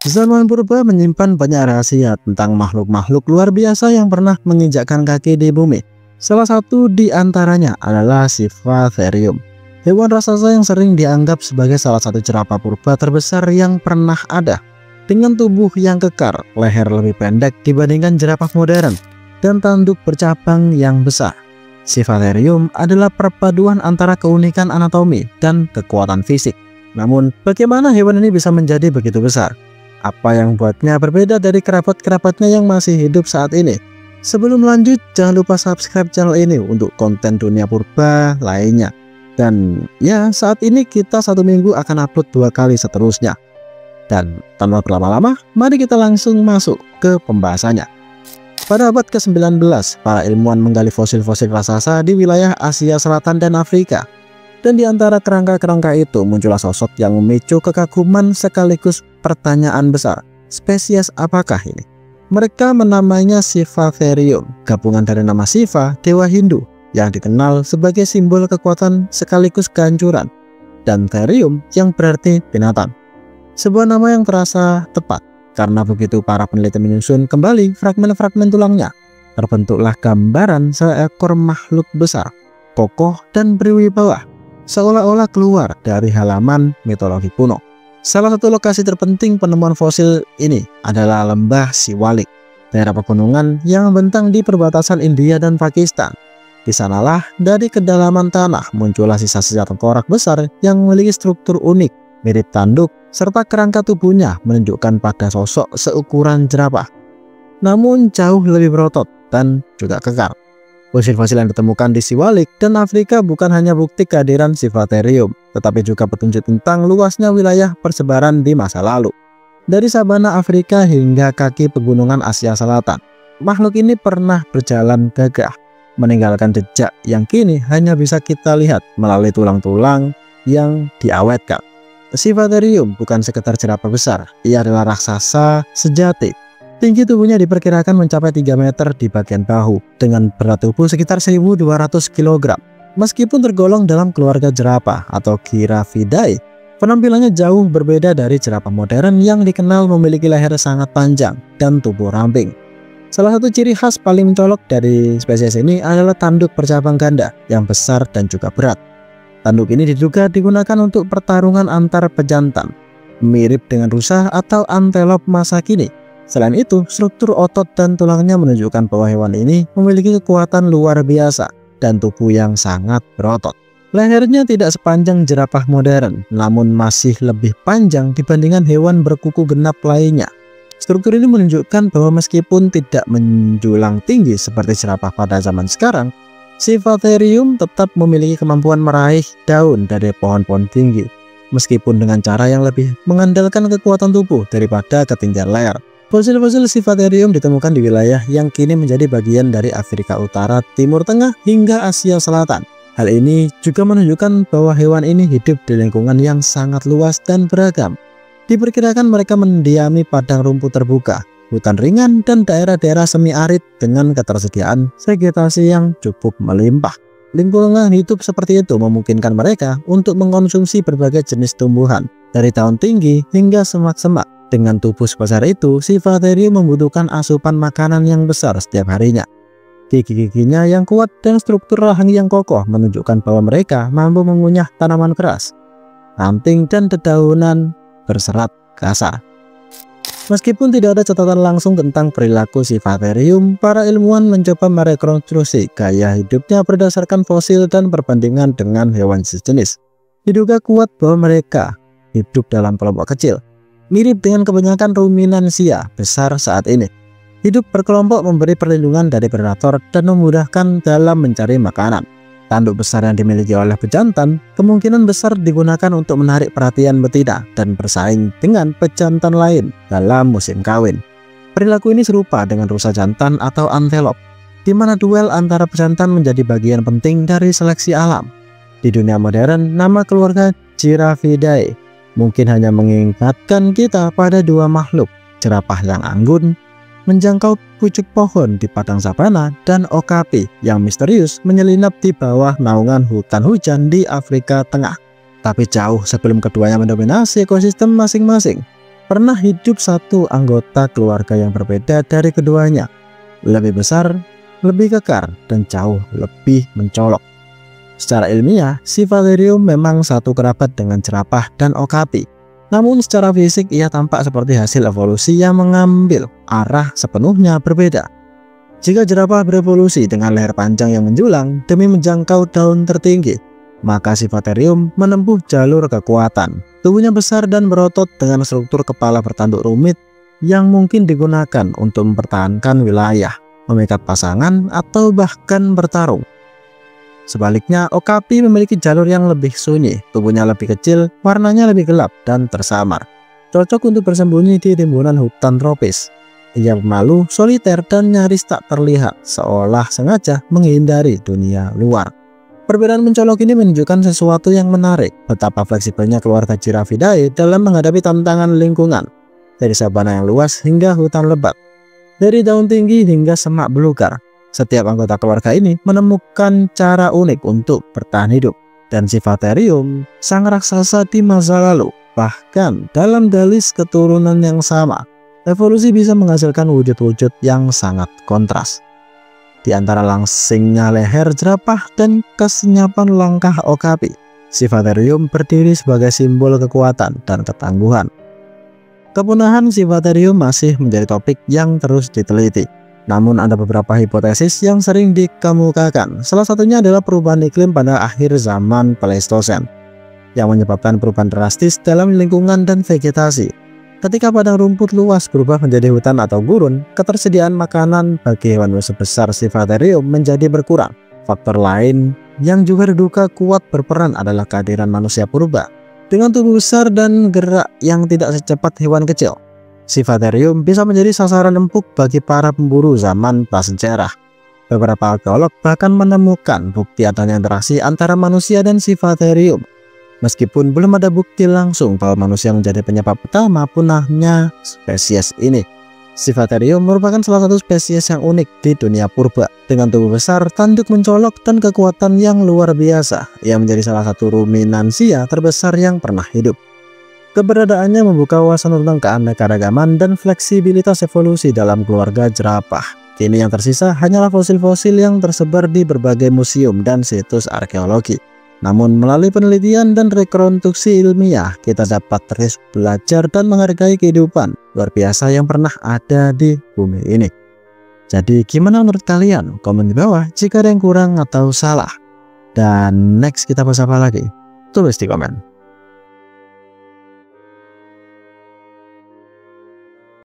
Zaman purba menyimpan banyak rahasia tentang makhluk-makhluk luar biasa yang pernah menginjakkan kaki di bumi. Salah satu di antaranya adalah Scythotherium, hewan raksasa yang sering dianggap sebagai salah satu jerapah purba terbesar yang pernah ada. Dengan tubuh yang kekar, leher lebih pendek dibandingkan jerapah modern, dan tanduk bercabang yang besar. Scythotherium adalah perpaduan antara keunikan anatomi dan kekuatan fisik. Namun, bagaimana hewan ini bisa menjadi begitu besar? Apa yang membuatnya berbeda dari kerabat-kerabatnya yang masih hidup saat ini? Sebelum lanjut, jangan lupa subscribe channel ini untuk konten dunia purba lainnya. Dan ya, saat ini kita satu minggu akan upload 2 kali seterusnya. Dan tanpa berlama-lama, mari kita langsung masuk ke pembahasannya. Pada abad ke-19, para ilmuwan menggali fosil-fosil raksasa di wilayah Asia Selatan dan Afrika. Dan di antara kerangka-kerangka itu muncullah sosok yang memicu kekaguman sekaligus pertanyaan besar. Spesies apakah ini? Mereka menamainya Scythotherium, gabungan dari nama Shiva, dewa Hindu, yang dikenal sebagai simbol kekuatan sekaligus kehancuran, dan therium yang berarti binatang. Sebuah nama yang terasa tepat, karena begitu para peneliti menyusun kembali fragmen-fragmen tulangnya, terbentuklah gambaran seekor makhluk besar, kokoh dan berwibawa, seolah-olah keluar dari halaman mitologi kuno. Salah satu lokasi terpenting penemuan fosil ini adalah Lembah Siwalik, daerah pegunungan yang membentang di perbatasan India dan Pakistan. Di sanalah dari kedalaman tanah muncullah sisa-sisa tengkorak besar yang memiliki struktur unik, mirip tanduk, serta kerangka tubuhnya menunjukkan pada sosok seukuran jerapah, namun jauh lebih berotot dan juga kekar. Fosil-fosil yang ditemukan di Siwalik dan Afrika bukan hanya bukti kehadiran Scythotherium, tetapi juga petunjuk tentang luasnya wilayah persebaran di masa lalu. Dari sabana Afrika hingga kaki pegunungan Asia Selatan, makhluk ini pernah berjalan gagah, meninggalkan jejak yang kini hanya bisa kita lihat melalui tulang-tulang yang diawetkan. Scythotherium bukan sekedar jerapah besar, ia adalah raksasa sejati. Tinggi tubuhnya diperkirakan mencapai 3 meter di bagian bahu, dengan berat tubuh sekitar 1.200 kg. Meskipun tergolong dalam keluarga jerapah atau Giraffidai, penampilannya jauh berbeda dari jerapah modern yang dikenal memiliki leher sangat panjang dan tubuh ramping. Salah satu ciri khas paling mencolok dari spesies ini adalah tanduk bercabang ganda yang besar dan juga berat. Tanduk ini diduga digunakan untuk pertarungan antar pejantan, mirip dengan rusa atau antelop masa kini. Selain itu, struktur otot dan tulangnya menunjukkan bahwa hewan ini memiliki kekuatan luar biasa dan tubuh yang sangat berotot. Lehernya tidak sepanjang jerapah modern, namun masih lebih panjang dibandingkan hewan berkuku genap lainnya. Struktur ini menunjukkan bahwa meskipun tidak menjulang tinggi seperti jerapah pada zaman sekarang, Scythotherium tetap memiliki kemampuan meraih daun dari pohon-pohon tinggi, meskipun dengan cara yang lebih mengandalkan kekuatan tubuh daripada ketinggian leher. Fosil-fosil Scythotherium ditemukan di wilayah yang kini menjadi bagian dari Afrika Utara, Timur Tengah, hingga Asia Selatan. Hal ini juga menunjukkan bahwa hewan ini hidup di lingkungan yang sangat luas dan beragam. Diperkirakan mereka mendiami padang rumput terbuka, hutan ringan, dan daerah-daerah semi-arid dengan ketersediaan vegetasi yang cukup melimpah. Lingkungan hidup seperti itu memungkinkan mereka untuk mengkonsumsi berbagai jenis tumbuhan, dari daun tinggi hingga semak-semak. Dengan tubuh sebesar itu, Scythotherium membutuhkan asupan makanan yang besar setiap harinya. Gigi-giginya yang kuat dan struktur rahang yang kokoh menunjukkan bahwa mereka mampu mengunyah tanaman keras, ranting, dan dedaunan berserat kasar. Meskipun tidak ada catatan langsung tentang perilaku Scythotherium, para ilmuwan mencoba merekonstruksi gaya hidupnya berdasarkan fosil dan perbandingan dengan hewan sejenis. Diduga kuat bahwa mereka hidup dalam kelompok kecil, mirip dengan kebanyakan ruminansia besar saat ini. Hidup berkelompok memberi perlindungan dari predator dan memudahkan dalam mencari makanan. Tanduk besar yang dimiliki oleh pejantan kemungkinan besar digunakan untuk menarik perhatian betina dan bersaing dengan pejantan lain dalam musim kawin. Perilaku ini serupa dengan rusa jantan atau antelop, di mana duel antara pejantan menjadi bagian penting dari seleksi alam. Di dunia modern, nama keluarga Giraffidae mungkin hanya mengingatkan kita pada 2 makhluk, jerapah yang anggun menjangkau pucuk pohon di padang savana, dan okapi yang misterius menyelinap di bawah naungan hutan hujan di Afrika Tengah. Tapi jauh sebelum keduanya mendominasi ekosistem masing-masing, pernah hidup satu anggota keluarga yang berbeda dari keduanya, lebih besar, lebih kekar, dan jauh lebih mencolok. Secara ilmiah, Siffatherium memang satu kerabat dengan jerapah dan okapi. Namun secara fisik ia tampak seperti hasil evolusi yang mengambil arah sepenuhnya berbeda. Jika jerapah berevolusi dengan leher panjang yang menjulang demi menjangkau daun tertinggi, maka Siffatherium menempuh jalur kekuatan. Tubuhnya besar dan berotot dengan struktur kepala bertanduk rumit yang mungkin digunakan untuk mempertahankan wilayah, memikat pasangan, atau bahkan bertarung. Sebaliknya, okapi memiliki jalur yang lebih sunyi, tubuhnya lebih kecil, warnanya lebih gelap dan tersamar. Cocok untuk bersembunyi di timbunan hutan tropis. Ia pemalu, soliter, dan nyaris tak terlihat, seolah sengaja menghindari dunia luar. Perbedaan mencolok ini menunjukkan sesuatu yang menarik, betapa fleksibelnya keluarga Giraffidae dalam menghadapi tantangan lingkungan. Dari sabana yang luas hingga hutan lebat, dari daun tinggi hingga semak belukar, setiap anggota keluarga ini menemukan cara unik untuk bertahan hidup. Dan Siffatherium, sang raksasa di masa lalu, bahkan dalam dalis keturunan yang sama, evolusi bisa menghasilkan wujud-wujud yang sangat kontras. Di antara langsingnya leher jerapah dan kesenyapan langkah okapi, Siffatherium berdiri sebagai simbol kekuatan dan ketangguhan. Kepunahan Siffatherium masih menjadi topik yang terus diteliti. Namun ada beberapa hipotesis yang sering dikemukakan. Salah satunya adalah perubahan iklim pada akhir zaman Pleistosen yang menyebabkan perubahan drastis dalam lingkungan dan vegetasi. Ketika padang rumput luas berubah menjadi hutan atau gurun, ketersediaan makanan bagi hewan sebesar Siffatherium menjadi berkurang. Faktor lain yang juga diduga kuat berperan adalah kehadiran manusia purba dengan tubuh besar dan gerak yang tidak secepat hewan kecil. Siffatherium bisa menjadi sasaran empuk bagi para pemburu zaman prasejarah. Beberapa arkeolog bahkan menemukan bukti adanya interaksi antara manusia dan Siffatherium. Meskipun belum ada bukti langsung bahwa manusia menjadi penyebab utama punahnya spesies ini, Siffatherium merupakan salah satu spesies yang unik di dunia purba. Dengan tubuh besar, tanduk mencolok, dan kekuatan yang luar biasa, ia menjadi salah satu ruminansia terbesar yang pernah hidup. Keberadaannya membuka wawasan tentang keanekaragaman dan fleksibilitas evolusi dalam keluarga jerapah. Kini yang tersisa hanyalah fosil-fosil yang tersebar di berbagai museum dan situs arkeologi. Namun melalui penelitian dan rekonstruksi ilmiah, kita dapat terus belajar dan menghargai kehidupan luar biasa yang pernah ada di bumi ini. Jadi gimana menurut kalian? Komen di bawah jika ada yang kurang atau salah. Dan next kita bahas apa lagi? Tulis di komen.